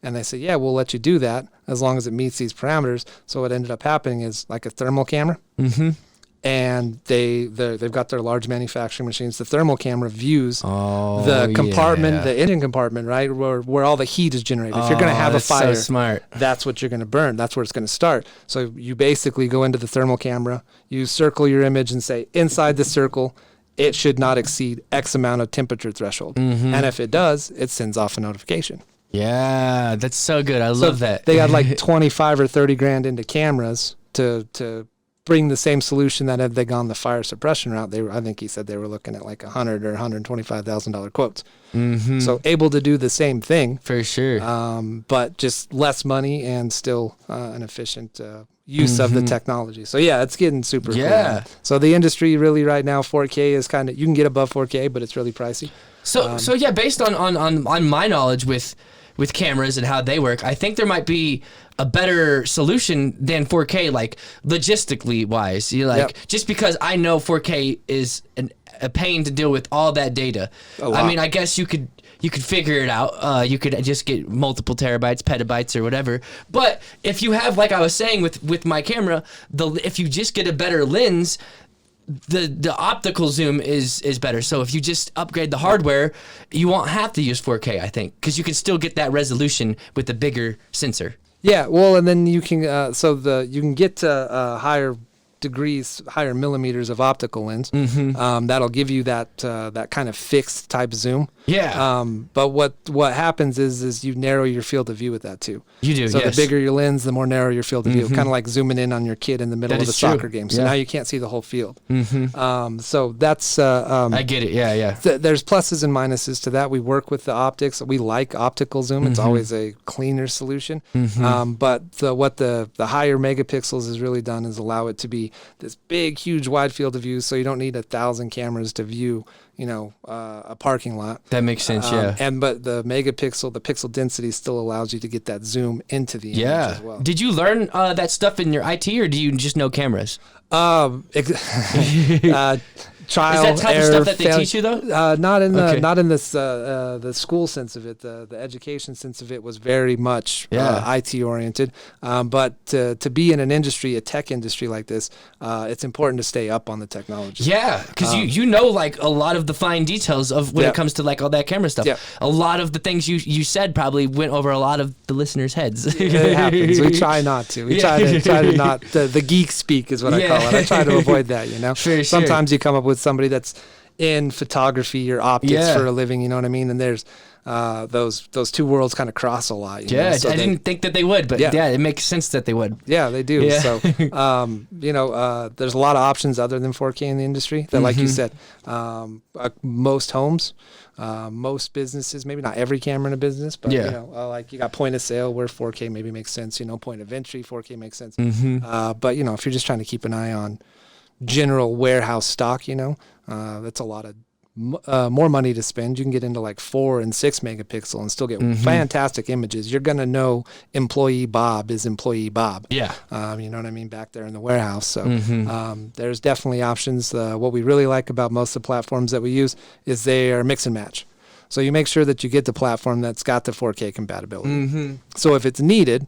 And they said, yeah, we'll let you do that as long as it meets these parameters. So what ended up happening is like a thermal camera. And they've got their large manufacturing machines. The thermal camera views the compartment, the engine compartment, right, where all the heat is generated. If you're going to have a fire, so smart. That's what you're going to burn. That's where it's going to start. So you basically go into the thermal camera, you circle your image and say, inside the circle, it should not exceed X amount of temperature threshold. And if it does, it sends off a notification. Yeah, that's so good. I love that. They got like 25 or 30 grand into cameras to bring the same solution that had they gone the fire suppression route. I think he said they were looking at like $100,000 or $125,000 quotes. So able to do the same thing for sure, but just less money and still an efficient use of the technology. So yeah, it's getting super cool. So the industry really right now, 4K is kind of, you can get above 4K, but it's really pricey. So yeah, based on my knowledge with cameras and how they work, I think there might be a better solution than 4K, like logistically wise. Just because I know 4K is a pain to deal with all that data. I mean, I guess you could figure it out. You could just get multiple terabytes, petabytes, or whatever. But if you have, like I was saying with my camera, if you just get a better lens, the optical zoom is better. So if you just upgrade the hardware, you won't have to use 4K, I think, because you can still get that resolution with the bigger sensor. Yeah, well, and then you can you can get to higher degrees, higher millimeters of optical lens. That'll give you that kind of fixed type zoom. Yeah. But what happens is you narrow your field of view with that too. You do. So yes. the bigger your lens, the more narrow your field of view. Kind of like zooming in on your kid in the middle That of a is true. soccer game. So Yeah. now you can't see the whole field. So that's I get it. Yeah, yeah. there's pluses and minuses to that. We work with the optics. We like optical zoom. It's always a cleaner solution. But what the higher megapixels has really done is allow it to be this big, huge, wide field of view. So you don't need 1,000 cameras to view, a parking lot. That makes sense. Yeah. But the pixel density still allows you to get that zoom into the image Yeah. as well. Did you learn that stuff in your IT, or do you just know cameras? Trial, Is that type error, of stuff that they failure. teach you though? Not in Okay. the school sense of it. The education sense of it was very much IT oriented. But to be in an industry, a tech industry like this, it's important to stay up on the technology. Yeah, because you know like a lot of the fine details of when Yeah. it comes to like all that camera stuff. Yeah. A lot of the things you said probably went over a lot of the listeners' heads. It happens. We try not to. We try to not the geek speak is what I call it. I try to avoid that. Sure. Sometimes you come up with somebody that's in photography or optics Yeah. for a living. You know what I mean? And there's those two worlds kind of cross a lot. Yeah, So I didn't think that they would, but Yeah. yeah, it makes sense that they would. Yeah, they do. Yeah. So, there's a lot of options other than 4K in the industry that, like you said, most homes, most businesses, maybe not every camera in a business, but, Yeah. like you got point of sale where 4K maybe makes sense, point of entry, 4K makes sense. But, if you're just trying to keep an eye on general warehouse stock, that's a lot of more money to spend. You can get into like 4 and 6 megapixel and still get fantastic images. You're going to know employee Bob is employee Bob. Yeah. You know what I mean? Back there in the warehouse. So there's definitely options. What we really like about most of the platforms that we use is they are mix and match. So you make sure that you get the platform that's got the 4K compatibility. So if it's needed,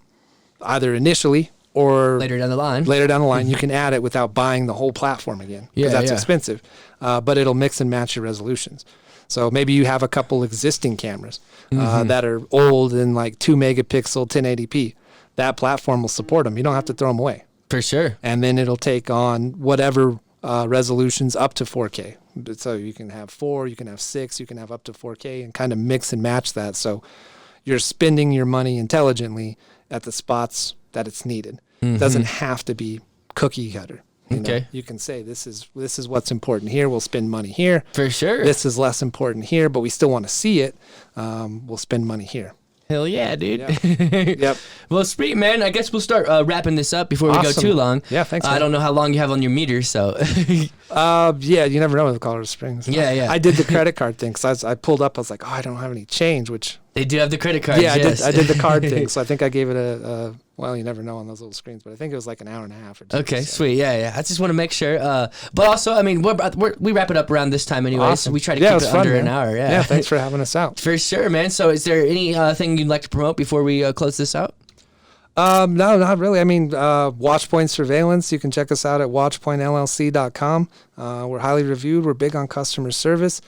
either initially or Later down the line. you can add it without buying the whole platform again, Yeah, because that's yeah. expensive. But it'll mix and match your resolutions. So maybe you have a couple existing cameras that are old and like 2 megapixel 1080p. That platform will support them. You don't have to throw them away. For sure. And then it'll take on whatever resolutions up to 4K. So you can have 4, you can have 6, you can have up to 4K, and kind of mix and match that. So you're spending your money intelligently at the spots that it's needed. It doesn't have to be cookie cutter. Okay. You can say this is what's important here. We'll spend money here. For sure. This is less important here, but we still want to see it. We'll spend money here. Hell yeah, dude. Yep. Well, sweet, man. I guess we'll start wrapping this up before we go Awesome. too long. Yeah, thanks, I man. don't know how long you have on your meter, so. Yeah, you never know with Colorado Springs. Yeah. I did the credit card thing because I pulled up. I was like, I don't have any change, which They do have the credit cards. yeah, yes. I did the card thing. So I think I gave it a well, you never know on those little screens, but I think it was like an hour and a half or 2. Okay, so. sweet. Yeah. I just want to make sure. But also, I mean, we wrap it up around this time anyway, so Awesome. we try to Yeah, keep it was it fun, under man. an hour. Yeah, thanks for having us out. For sure, man. So is there any thing you'd like to promote before we close this out? No, not really. I mean, WatchPoint Surveillance. You can check us out at watchpointllc.com. We're highly reviewed. We're big on customer service.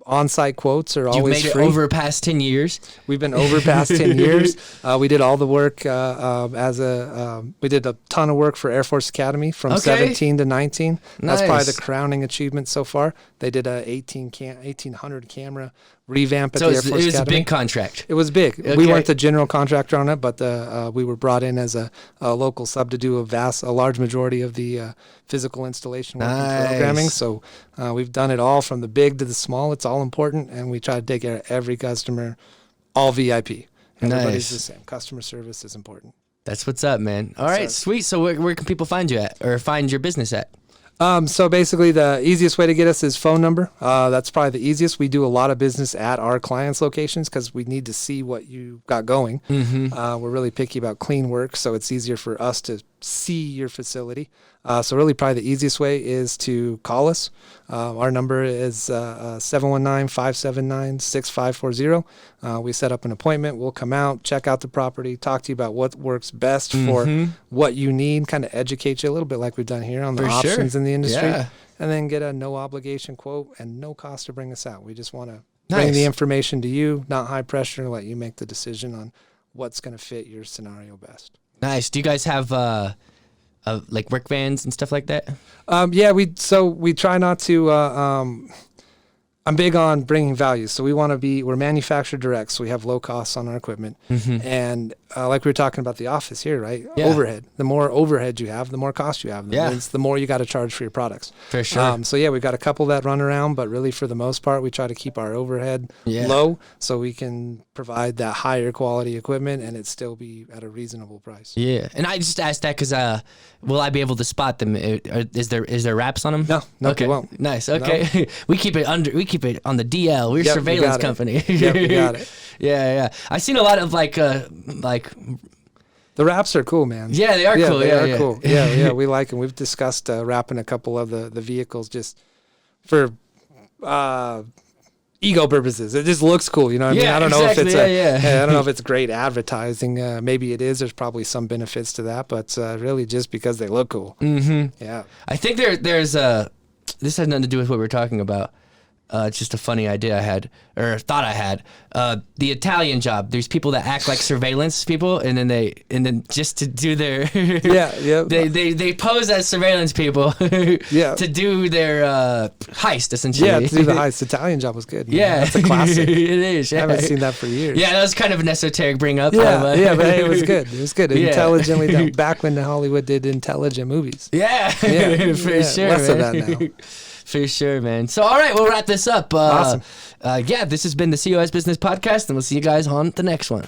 On-site quotes are You've always made it free. over past 10 years. We've been over past 10 years. We did all the work we did a ton of work for Air Force Academy from 17 to 19. That's probably Nice. the crowning achievement so far. They did a 1800 camera revamp at So the Air it Force was a Academy. big contract. It was big. Okay. We weren't the general contractor on it, but we were brought in as a local sub to do a large majority of the physical installation work and programming. Nice. So we've done it all from the big to the small. It's all important, and we try to take care of every customer, all VIP. Everybody's Nice. the same. Customer service is important. That's what's up, man. All right, sir. sweet. So where can people find you at, or find your business at? So basically, the easiest way to get us is phone number. That's probably the easiest. We do a lot of business at our clients' locations because we need to see what you got going. We're really picky about clean work, so it's easier for us to see your facility. So really, probably the easiest way is to call us. Our number is 719-579-6540. We set up an appointment. We'll come out, check out the property, talk to you about what works best for what you need, kind of educate you a little bit like we've done here on the For sure. options in the industry. Yeah. And then get a no obligation quote and no cost to bring us out. We just want to bring Nice. the information to you, not high pressure, let you make the decision on what's going to fit your scenario best. Nice. Do you guys have like work vans and stuff like that? Yeah, we try not to. I'm big on bringing value, so we're manufactured direct, so we have low costs on our equipment, and like we were talking about the office here, right? Yeah. Overhead. The more overhead you have, the more cost you have. That means the more you got to charge for your products. For sure. So yeah, we've got a couple that run around, but really for the most part, we try to keep our overhead low, so we can provide that higher quality equipment and it still be at a reasonable price. Yeah, and I just asked that because will I be able to spot them? Is there wraps on them? No, okay, you won't. Nice. Okay, no. we keep it on the DL. We're a surveillance company. Yep, you got it. Yeah. I've seen a lot of like the wraps are cool, man. Yeah, they are cool. They are cool. Yeah, we like them. We've discussed wrapping a couple of the vehicles just for ego purposes. It just looks cool, you know what I mean? I don't know if it's I don't know if it's great advertising. Maybe it is. There's probably some benefits to that, but really just because they look cool. Mm-hmm. Yeah. I think there's this has nothing to do with what we're talking about. It's just a funny idea I had, or thought I had. The Italian job. There's people that act like surveillance people, and then just to do their they pose as surveillance people to do their heist essentially. Yeah, to do the heist. The Italian job was good. Yeah, that's a classic. It is. Yeah. I haven't seen that for years. Yeah, that was kind of an esoteric bring up. Yeah, but hey, it was good. It was good. Yeah. Intelligently done. Back when Hollywood did intelligent movies. Yeah, for sure. Less of that now. For sure, man. So, all right, we'll wrap this up. Awesome. This has been the COS Business Podcast, and we'll see you guys on the next one.